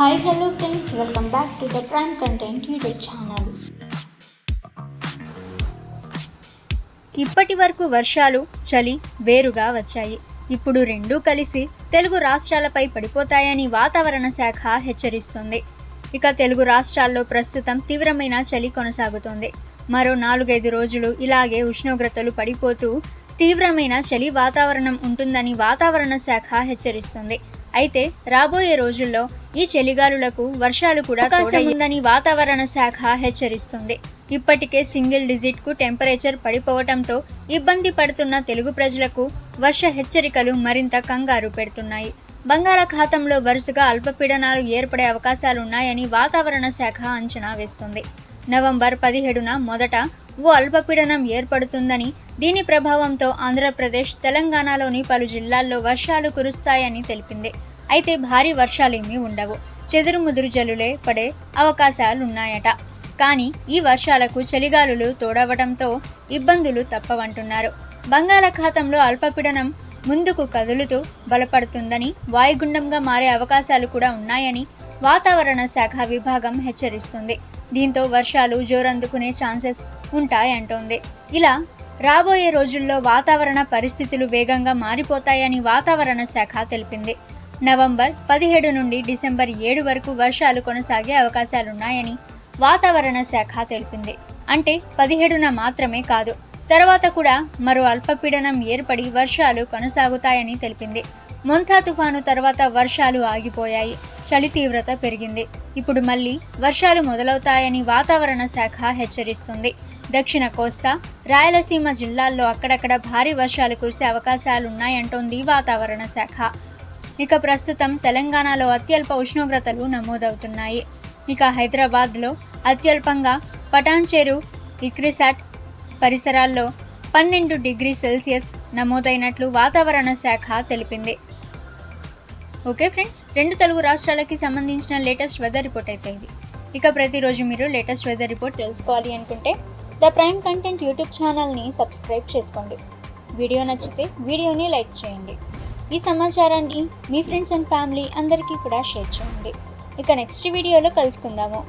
Hi hello friends, welcome back to the prime content YouTube channel. ఇప్పటి వరకు వర్షాలు, చలి వేరుగా వచ్చాయి. ఇప్పుడు రెండూ కలిసి తెలుగు రాష్ట్రాలపై పడిపోతాయని వాతావరణ శాఖ హెచ్చరిస్తుంది. ఇక తెలుగు రాష్ట్రాల్లో ప్రస్తుతం తీవ్రమైన చలి కొనసాగుతోంది. మరో 4-5 రోజులు ఇలాగే ఉష్ణోగ్రతలు పడిపోతూ తీవ్రమైన చలి వాతావరణం ఉంటుందని వాతావరణ శాఖ హెచ్చరిస్తుంది. అయితే రాబోయే రోజుల్లో ఈ చలిగాలులకు వర్షాలు కూడా ఉందని వాతావరణ శాఖ హెచ్చరిస్తుంది. ఇప్పటికే సింగిల్ డిజిట్కు టెంపరేచర్ పడిపోవడంతో ఇబ్బంది పడుతున్న తెలుగు ప్రజలకు వర్ష హెచ్చరికలు మరింత కంగారు పెడుతున్నాయి. బంగాళాఖాతంలో వరుసగా అల్పపీడనాలు ఏర్పడే అవకాశాలున్నాయని వాతావరణ శాఖ అంచనా వేస్తుంది. నవంబర్ 17న మొదట ఓ అల్పపీడనం ఏర్పడుతుందని, దీని ప్రభావంతో ఆంధ్రప్రదేశ్, తెలంగాణలోని పలు జిల్లాల్లో వర్షాలు కురుస్తాయని తెలిపింది. అయితే భారీ వర్షాలేమీ ఉండవు, చెదురుముదురు జల్లులే పడే అవకాశాలున్నాయట. కానీ ఈ వర్షాలకు చలిగాలులు తోడవడంతో ఇబ్బందులు తప్పవంటున్నారు. బంగాళాఖాతంలో అల్పపీడనం ముందుకు కదులుతూ బలపడుతుందని, వాయుగుండంగా మారే అవకాశాలు కూడా ఉన్నాయని వాతావరణ శాఖ విభాగం హెచ్చరిస్తుంది. దీంతో వర్షాలు జోరందుకునే ఛాన్సెస్ ఉంటాయంటోంది. ఇలా రాబోయే రోజుల్లో వాతావరణ పరిస్థితులు వేగంగా మారిపోతాయని వాతావరణ శాఖ తెలిపింది. నవంబర్ 17 నుండి డిసెంబర్ 7 వరకు వర్షాలు కొనసాగే అవకాశాలున్నాయని వాతావరణ శాఖ తెలిపింది. అంటే 17న మాత్రమే కాదు, తర్వాత కూడా మరో అల్పపీడనం ఏర్పడి వర్షాలు కొనసాగుతాయని తెలిపింది. మొంతా తుఫాను తర్వాత వర్షాలు ఆగిపోయాయి, చలి తీవ్రత పెరిగింది. ఇప్పుడు మళ్లీ వర్షాలు మొదలవుతాయని వాతావరణ శాఖ హెచ్చరిస్తుంది. దక్షిణ కోస్తా, రాయలసీమ జిల్లాల్లో అక్కడక్కడ భారీ వర్షాలు కురిసే అవకాశాలున్నాయంటోంది వాతావరణ శాఖ. ఇక ప్రస్తుతం తెలంగాణలో అత్యల్ప ఉష్ణోగ్రతలు నమోదవుతున్నాయి. ఇక హైదరాబాద్లో అత్యల్పంగా పటాన్చెరు, ఇక్రిసాట్ పరిసరాల్లో 12 డిగ్రీ సెల్సియస్ నమోదైనట్లు వాతావరణ శాఖ తెలిపింది. ఓకే ఫ్రెండ్స్, 2 తెలుగు రాష్ట్రాలకి సంబంధించిన లేటెస్ట్ వెదర్ రిపోర్ట్ అయితే ఇది. ఇక ప్రతిరోజు మీరు లేటెస్ట్ వెదర్ రిపోర్ట్ తెలుసుకోవాలి అనుకుంటే ద ప్రైమ్ కంటెంట్ యూట్యూబ్ ఛానల్ని సబ్స్క్రైబ్ చేసుకోండి. వీడియో నచ్చితే వీడియోని లైక్ చేయండి. ఈ సమాచారాన్ని మీ ఫ్రెండ్స్ అండ్ ఫ్యామిలీ అందరికీ కూడా షేర్ చేయండి. ఇక నెక్స్ట్ వీడియోలో కలుసుకుందాము.